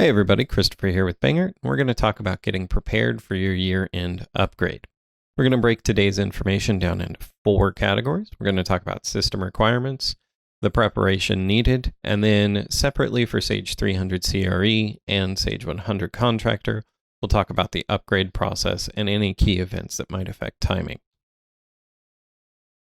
Hey everybody, Christopher here with Bangert. We're going to talk about getting prepared for your year-end upgrade. We're going to break today's information down into 4 categories. We're going to talk about system requirements, the preparation needed, and then separately for Sage 300 CRE and Sage 100 Contractor, we'll talk about the upgrade process and any key events that might affect timing.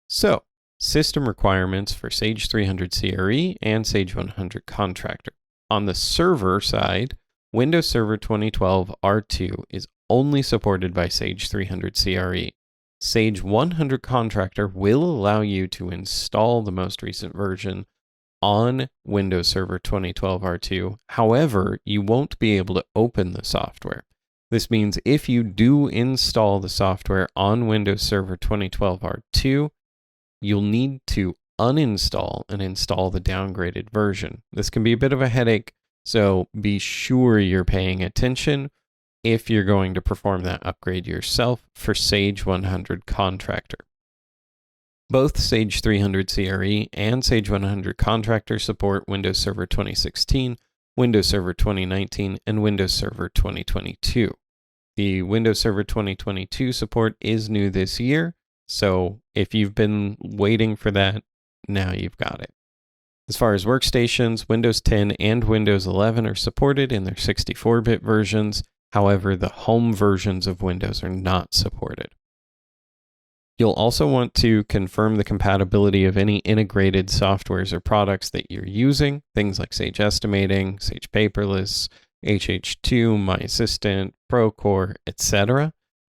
So, system requirements for Sage 300 CRE and Sage 100 Contractor. On the server side, Windows Server 2012 R2 is only supported by Sage 300 CRE. Sage 100 Contractor will allow you to install the most recent version on Windows Server 2012 R2. However, you won't be able to open the software. This means if you do install the software on Windows Server 2012 R2, you'll need to uninstall and install the downgraded version. This can be a bit of a headache, so be sure you're paying attention if you're going to perform that upgrade yourself for Sage 100 Contractor. Both Sage 300 CRE and Sage 100 Contractor support Windows Server 2016, Windows Server 2019, and Windows Server 2022. The Windows Server 2022 support is new this year, so if you've been waiting for that, now you've got it. As far as workstations, Windows 10 and Windows 11 are supported in their 64-bit versions. However, the home versions of Windows are not supported. You'll also want to confirm the compatibility of any integrated softwares or products that you're using, things like Sage Estimating, Sage Paperless, HH2, My Assistant, Procore, etc.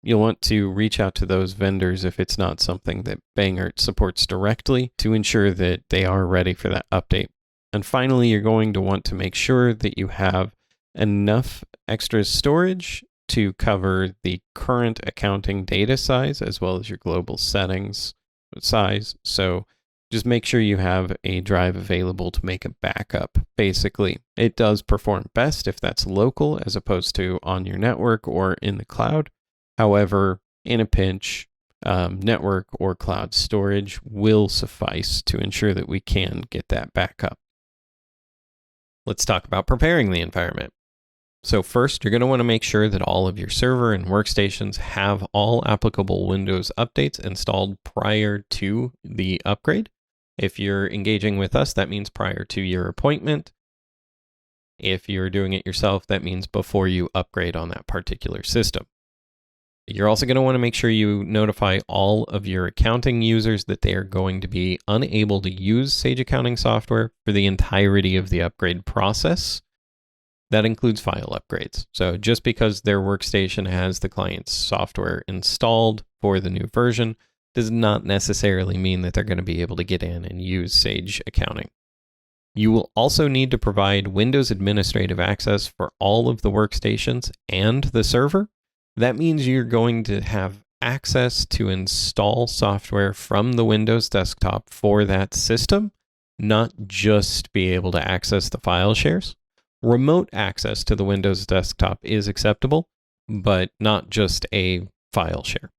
You'll want to reach out to those vendors if it's not something that Bangert supports directly to ensure that they are ready for that update. And finally, you're going to want to make sure that you have enough extra storage to cover the current accounting data size as well as your global settings size. So just make sure you have a drive available to make a backup. Basically, it does perform best if that's local as opposed to on your network or in the cloud. However, in a pinch, network or cloud storage will suffice to ensure that we can get that backup. Let's talk about preparing the environment. So first, you're going to want to make sure that all of your server and workstations have all applicable Windows updates installed prior to the upgrade. If you're engaging with us, that means prior to your appointment. If you're doing it yourself, that means before you upgrade on that particular system. You're also going to want to make sure you notify all of your accounting users that they are going to be unable to use Sage accounting software for the entirety of the upgrade process. That includes file upgrades. So just because their workstation has the client's software installed for the new version does not necessarily mean that they're going to be able to get in and use Sage accounting. You will also need to provide Windows administrative access for all of the workstations and the server. That means you're going to have access to install software from the Windows desktop for that system, not just be able to access the file shares. Remote access to the Windows desktop is acceptable, but not just a file share.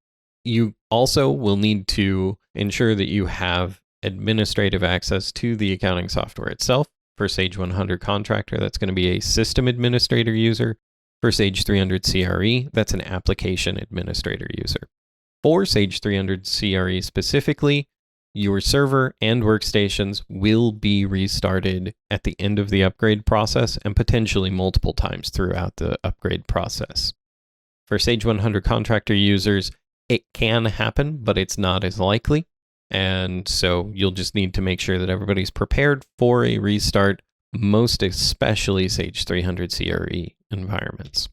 You also will need to ensure that you have administrative access to the accounting software itself. For Sage 100 Contractor, that's going to be a system administrator user. For Sage 300 CRE, that's an application administrator user. For Sage 300 CRE specifically, your server and workstations will be restarted at the end of the upgrade process and potentially multiple times throughout the upgrade process. For Sage 100 Contractor users, it can happen, but it's not as likely. And so you'll just need to make sure that everybody's prepared for a restart, most especially Sage 300 CRE environments.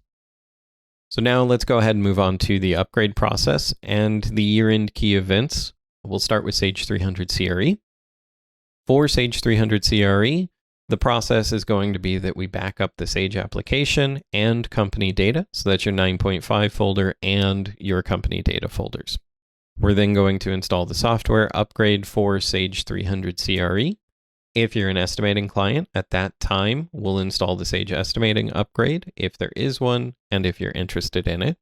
So now let's go ahead and move on to the upgrade process and the year-end key events. We'll start with Sage 300 CRE. For Sage 300 CRE, the process is going to be that we back up the Sage application and company data. So that's your 9.5 folder and your company data folders. We're then going to install the software upgrade for Sage 300 CRE. If you're an estimating client, at that time, we'll install the Sage Estimating upgrade, if there is one, and if you're interested in it.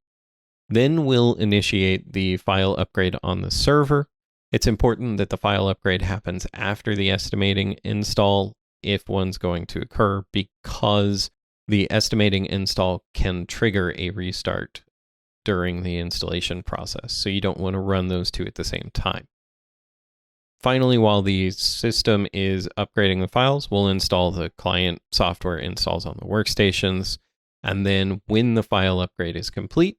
Then we'll initiate the file upgrade on the server. It's important that the file upgrade happens after the estimating install if one's going to occur, because the estimating install can trigger a restart during the installation process, so you don't want to run those two at the same time. Finally, while the system is upgrading the files, we'll install the client software installs on the workstations, and then when the file upgrade is complete,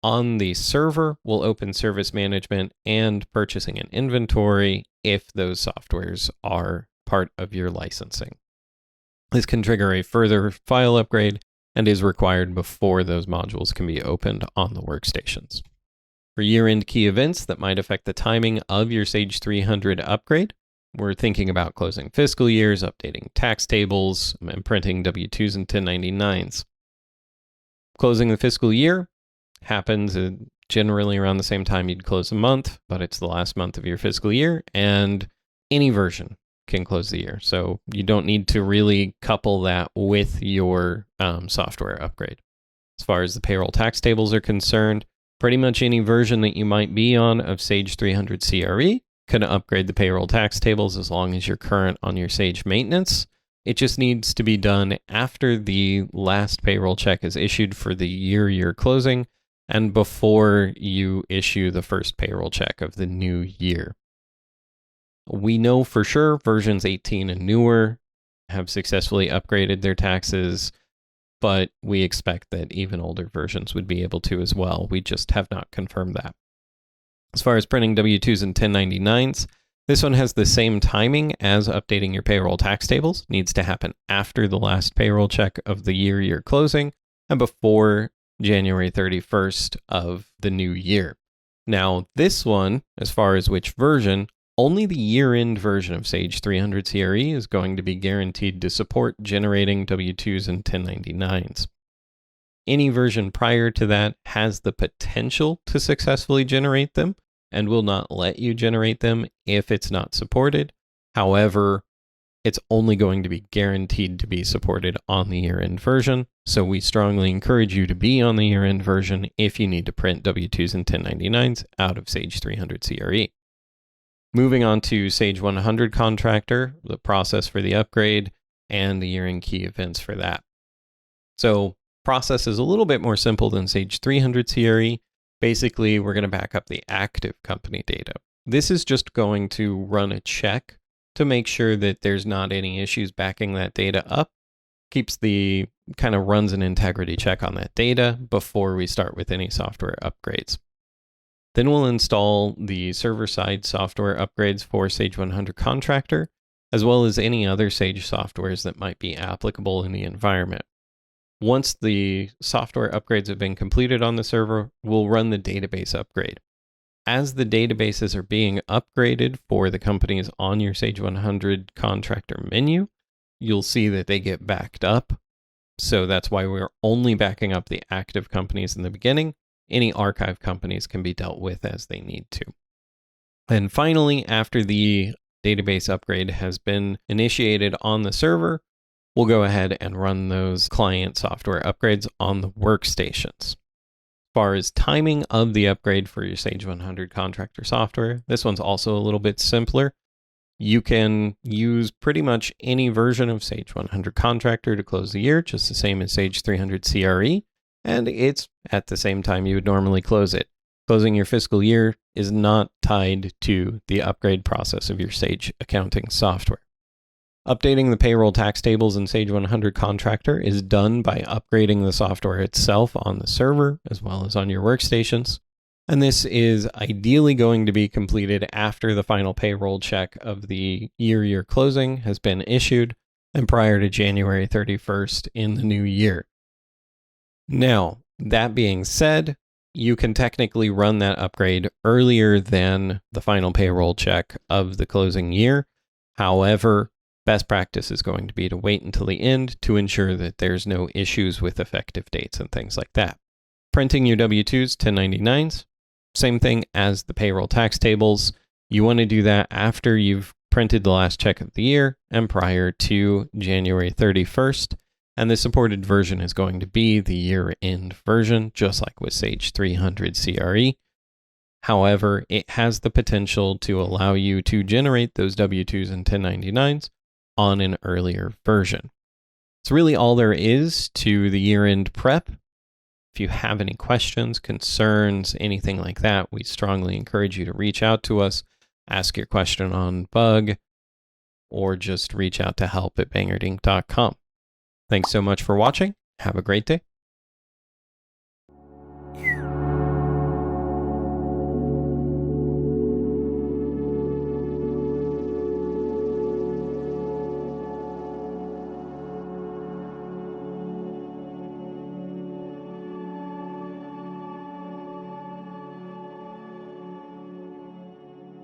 on the server, we'll open service management and purchasing and inventory if those softwares are part of your licensing. This can trigger a further file upgrade and is required before those modules can be opened on the workstations. For year-end key events that might affect the timing of your Sage 300 upgrade, we're thinking about closing fiscal years, updating tax tables, and printing W-2s and 1099s. Closing the fiscal year happens generally around the same time you'd close a month, but it's the last month of your fiscal year, and any version can close the year. So you don't need to really couple that with your software upgrade. As far as the payroll tax tables are concerned, pretty much any version that you might be on of Sage 300 CRE can upgrade the payroll tax tables as long as you're current on your Sage maintenance. It just needs to be done after the last payroll check is issued for the year you're closing and before you issue the first payroll check of the new year. We know for sure versions 18 and newer have successfully upgraded their taxes, but we expect that even older versions would be able to as well. We just have not confirmed that. As far as printing W-2s and 1099s, this one has the same timing as updating your payroll tax tables. Needs to happen after the last payroll check of the year you're closing and before January 31st of the new year. Now, this one, as far as which version, only the year-end version of Sage 300 CRE is going to be guaranteed to support generating W-2s and 1099s. Any version prior to that has the potential to successfully generate them and will not let you generate them if it's not supported. However, it's only going to be guaranteed to be supported on the year-end version, so we strongly encourage you to be on the year-end version if you need to print W-2s and 1099s out of Sage 300 CRE. Moving on to Sage 100 Contractor, the process for the upgrade, and the year-end key events for that. So, process is a little bit more simple than Sage 300 CRE. Basically, we're going to back up the active company data. This is just going to run a check to make sure that there's not any issues backing that data up. Keeps the kind of runs an integrity check on that data before we start with any software upgrades. Then we'll install the server-side software upgrades for Sage 100 Contractor, as well as any other Sage softwares that might be applicable in the environment. Once the software upgrades have been completed on the server, we'll run the database upgrade. As the databases are being upgraded for the companies on your Sage 100 Contractor menu, you'll see that they get backed up. So that's why we're only backing up the active companies in the beginning. Any archive companies can be dealt with as they need to. And finally, after the database upgrade has been initiated on the server, we'll go ahead and run those client software upgrades on the workstations. As far as timing of the upgrade for your Sage 100 Contractor software, this one's also a little bit simpler. You can use pretty much any version of Sage 100 Contractor to close the year, just the same as Sage 300 CRE. And it's at the same time you would normally close it. Closing your fiscal year is not tied to the upgrade process of your Sage accounting software. Updating the payroll tax tables in Sage 100 Contractor is done by upgrading the software itself on the server as well as on your workstations. And this is ideally going to be completed after the final payroll check of the year you're closing has been issued and prior to January 31st in the new year. Now, that being said, you can technically run that upgrade earlier than the final payroll check of the closing year. However, best practice is going to be to wait until the end to ensure that there's no issues with effective dates and things like that. Printing your W-2s, 1099s, same thing as the payroll tax tables. You want to do that after you've printed the last check of the year and prior to January 31st. And the supported version is going to be the year-end version, just like with Sage 300 CRE. However, it has the potential to allow you to generate those W-2s and 1099s on an earlier version. It's really all there is to the year-end prep. If you have any questions, concerns, anything like that, we strongly encourage you to reach out to us, ask your question on bug, or just reach out to help@bangerdinc.com. Thanks so much for watching. Have a great day.